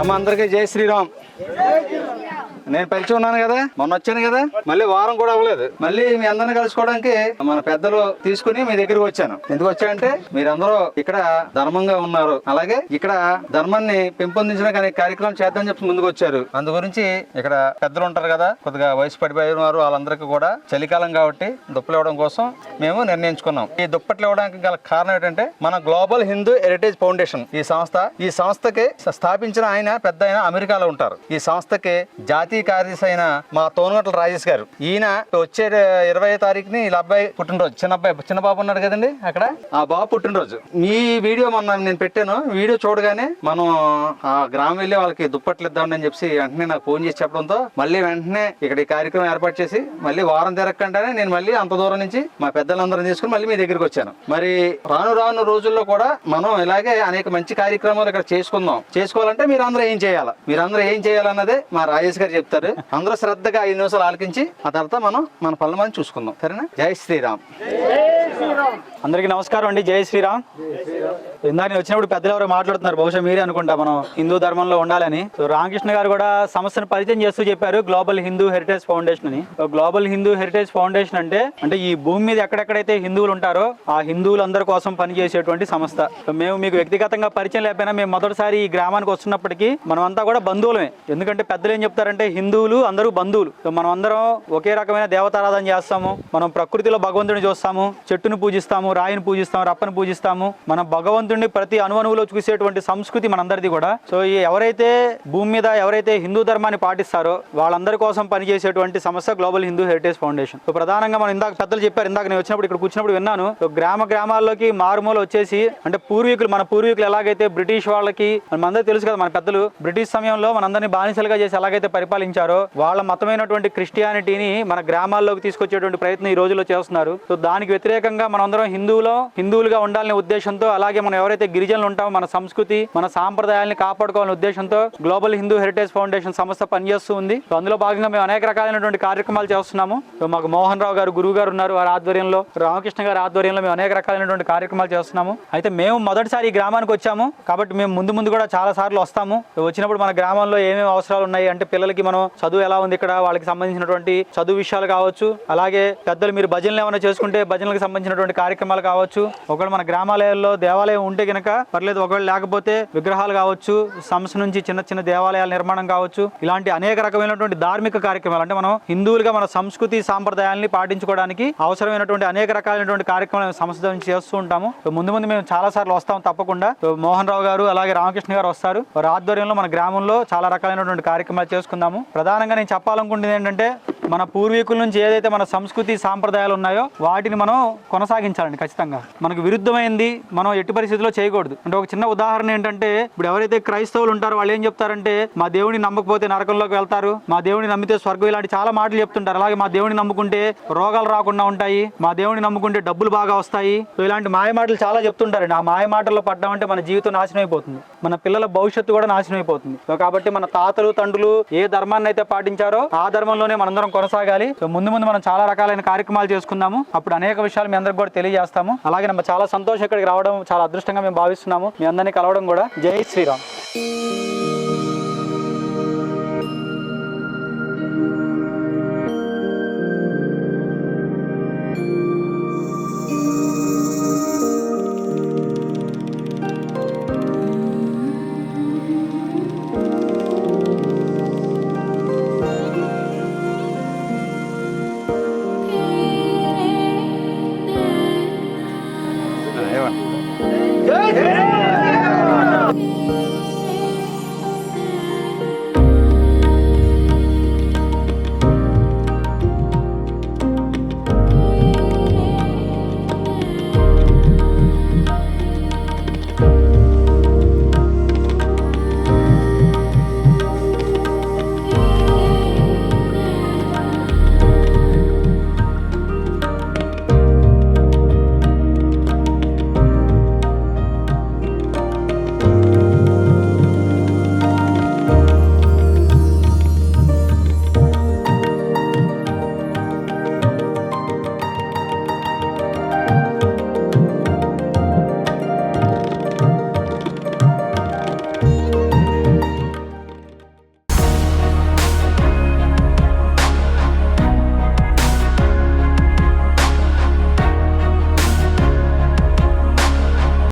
అమ్మ అందరికీ జై శ్రీరామ్. నేను పరిచయం ఉన్నాను కదా, మొన్న వచ్చాను కదా, మళ్ళీ వారం కూడా అవ్వలేదు. మళ్ళీ మీ అందరిని కలుసుకోవడానికి మన పెద్దలు తీసుకుని మీ దగ్గరకు వచ్చాను. ఎందుకు వచ్చానంటే మీరందరూ ఇక్కడ ధర్మంగా ఉన్నారు, అలాగే ఇక్కడ ధర్మాన్ని పెంపొందించడానికి కార్యక్రమం చేద్దామని చెప్పి ముందుకు వచ్చారు. అందు గురించి ఇక్కడ పెద్దలు ఉంటారు కదా, కొద్దిగా వయసు పడిపోయిన వారు, వాళ్ళందరికీ కూడా చలికాలం కాబట్టి దుప్పలు ఇవ్వడం కోసం మేము నిర్ణయించుకున్నాం. ఈ దుప్పట్లు ఇవ్వడానికి గల కారణం ఏంటంటే మన గ్లోబల్ హిందూ హెరిటేజ్ ఫౌండేషన్ ఈ సంస్థకి స్థాపించిన ఆయన పెద్ద ఆయన అమెరికాలో ఉంటారు. ఈ సంస్థకి జాతీయ కార్యదర్శి అయిన మా తోనగట్ల రాజేష్ గారు, ఈయన వచ్చే 20వ తారీఖుని ఇలా అబ్బాయి పుట్టినరోజు, చిన్న బాబు ఉన్నాడు కదండి అక్కడ, ఆ బాబు పుట్టినరోజు. ఈ వీడియో మొన్న నేను పెట్టాను. వీడియో చూడగానే మనం ఆ గ్రామం వెళ్ళి వాళ్ళకి దుప్పట్లు ఇద్దామని చెప్పి వెంటనే నాకు ఫోన్ చేసి చెప్పడంతో మళ్ళీ వెంటనే ఇక్కడ ఈ కార్యక్రమం ఏర్పాటు చేసి మళ్ళీ వారం తిరగకుండానే నేను మళ్ళీ అంత దూరం నుంచి మా పెద్దలందరం తీసుకుని మళ్ళీ మీ దగ్గరికి వచ్చాను. మరి రాను రోజుల్లో కూడా మనం ఇలాగే అనేక మంచి కార్యక్రమాలు ఇక్కడ చేసుకోవాలంటే మీరందరూ ఏం చేయాలన్నదే మా రాజేష్ గారు చెప్తారు. అందరూ శ్రద్ధగా 5 నిమిషాలు ఆలకించి ఆ తర్వాత మన పనులు మనం చూసుకుందాం. సరేనా? జై శ్రీరామ్. అందరికీ నమస్కారం అండి. జై శ్రీరామ్. ఇందాక వచ్చినప్పుడు పెద్దలు ఎవరో మాట్లాడుతున్నారు, బహుశా మీరే అనుకుంటా, మనం హిందూ ధర్మంలో ఉండాలని. రామకృష్ణ గారు కూడా సంస్థను పరిచయం చేస్తూ చెప్పారు, గ్లోబల్ హిందూ హెరిటేజ్ ఫౌండేషన్ అని. గ్లోబల్ హిందూ హెరిటేజ్ ఫౌండేషన్ అంటే ఈ భూమి మీద ఎక్కడెక్కడైతే హిందువులు ఉంటారో ఆ హిందువులందరి కోసం పనిచేసేటువంటి సంస్థ. మేము మీకు వ్యక్తిగతంగా పరిచయం లేకపోయినా మేము మొదటిసారి ఈ గ్రామానికి వస్తున్నప్పటికీ మనమంతా కూడా బంధువులమే. ఎందుకంటే పెద్దలు ఏం చెప్తారంటే హిందువులు అందరూ బంధువులు. మనం అందరం ఒకే రకమైన దేవతారాధన చేస్తాము. మనం ప్రకృతిలో భగవంతుడిని చూస్తాము, చెట్టును పూజిస్తాము, రాయిని పూజిస్తాము, రప్పని పూజిస్తాము. మనం భగవంతుడిని ప్రతి అణువులో చూసేటువంటి సంస్కృతి మనందరిది కూడా. సో ఎవరైతే భూమి మీద ఎవరైతే హిందూ ధర్మాన్ని పాటిస్తారో వాళ్ళందరి కోసం పనిచేసేటువంటి సంస్థ global Hindu heritage foundation. So ప్రధానంగా మనం ఇందాక పెద్దలు చెప్పారు, ఇందాక నేను ఇక్కడ కూర్చున్నప్పుడు విన్నాను. గ్రామాల్లోకి మారుమూల వచ్చేసి అంటే మన పూర్వీకులు ఎలాగైతే బ్రిటిష్ వాళ్ళకి, మనందరూ తెలుసు కదా, మన పెద్దలు బ్రిటిష్ సమయంలో మనందరినీ బానిసలుగా చేసి ఎలాగైతే పరిపాలించారో వాళ్ళ మతమైనటువంటి క్రిస్టియానిటీని మన గ్రామాల్లోకి తీసుకొచ్చేటువంటి ప్రయత్నం ఈ రోజుల్లో చేస్తున్నారు. సో దానికి వ్యతిరేకంగా మనందరం హిందువులుగా ఉండాలనే ఉద్దేశంతో, అలాగే మనం ఎవరైతే గిరిజనులు ఉంటామో మన సంస్కృతి మన సాంప్రదాయాన్ని కాపాడుకోవాలనే ఉద్దేశంతో గ్లోబల్ హిందూ హెరిటేజ్ ఫౌండేషన్ సంస్థ పనిచేస్తూ ఉంది. సో అందులో భాగంగా మేము అనేక రకాలైనటువంటి కార్యక్రమాలు చేస్తున్నాము. సో మాకు మోహన్ రావు గారు గురువు గారు ఉన్నారు, వారి ఆధ్వర్యంలో, రామకృష్ణ గారి ఆధ్వర్యంలో మేము అనేక రకాలైనటువంటి కార్యక్రమాలు చేస్తున్నాము. అయితే మేము మొదటిసారి ఈ గ్రామానికి వచ్చాము కాబట్టి మేము ముందు కూడా చాలా సార్లు వస్తాము. వచ్చినప్పుడు మన గ్రామంలో ఏమేమి అవసరాలు ఉన్నాయి అంటే పిల్లలకి మనం చదువు ఎలా ఉంది ఇక్కడ, వాళ్ళకి సంబంధించినటువంటి చదువు విషయాలు కావచ్చు, అలాగే పెద్దలు మీరు భజనలు ఏమైనా చేసుకుంటే భజనలకు సంబంధించినటువంటి కార్యక్రమాలు కావచ్చు, ఒకవేళ మన గ్రామాలయాల్లో దేవాలయం ఉంటే కనుక పర్లేదు, ఒకవేళ లేకపోతే విగ్రహాలు కావచ్చు, సంస్థ నుంచి చిన్న దేవాలయాల నిర్మాణం కావచ్చు, ఇలాంటి అనేక రకమైనటువంటి ధార్మిక కార్యక్రమాలు అంటే మనం హిందువులుగా మన సంస్కృతి సాంప్రదాయాన్ని పాటించుకోవడానికి అవసరమైనటువంటి అనేక రకాలైనటువంటి కార్యక్రమాలు సంస్థ నుంచి చేస్తూ ఉంటాము. ముందు మేము చాలా సార్లు వస్తాం తప్పకుండా. మోహన్ రావు గారు అలాగే రామకృష్ణ గారు వస్తారు. వారి ఆధ్వర్యంలో మన గ్రామంలో చాలా రకాలైనటువంటి కార్యక్రమాలు చేసుకుందాము. ప్రధానంగా నేను చెప్పాలనుకుంటుంది ఏంటంటే మన పూర్వీకుల నుంచి ఏదైతే మన సంస్కృతి సాంప్రదాయాలు ఉన్నాయో వాటిని మనం కొనసాగించాలండి. ఖచ్చితంగా మనకు విరుద్ధమైంది మనం ఎట్టి పరిస్థితుల్లో చేయకూడదు. అంటే ఒక చిన్న ఉదాహరణ ఏంటంటే, ఇప్పుడు ఎవరైతే క్రైస్తవులు ఉంటారో వాళ్ళు ఏం చెప్తారంటే మా దేవుడిని నమ్మకపోతే నరకంలోకి వెళ్తారు, మా దేవుడిని నమ్మితే స్వర్గం, ఇలాంటి చాలా మాటలు చెప్తుంటారు. అలాగే మా దేవుడిని నమ్ముకుంటే రోగాలు రాకుండా ఉంటాయి, మా దేవుడిని నమ్ముకుంటే డబ్బులు బాగా వస్తాయి. సో ఇలాంటి మాయ మాటలు చాలా చెప్తుంటారండి. ఆ మాయ మాటల్లో పడ్డామంటే మన జీవితం నాశనం అయిపోతుంది, మన పిల్లల భవిష్యత్తు కూడా నాశనం అయిపోతుంది. సో కాబట్టి మన తాతలు తండ్రులు ఏ ధర్మాన్ని అయితే పాటించారో ఆ ధర్మంలోనే మనందరం కొనసాగాలి. సో ముందు మనం చాలా రకాలైన కార్యక్రమాలు చేసుకుందాము. అప్పుడు అనేక విషయాలు మీ అందరికి కూడా తెలియజేస్తాము. అలాగే చాలా సంతోషం ఇక్కడికి రావడం, చాలా అదృష్టంగా మేము భావిస్తున్నాము. మీ అందరినీ కలవడం కూడా. జై శ్రీరామ్. జై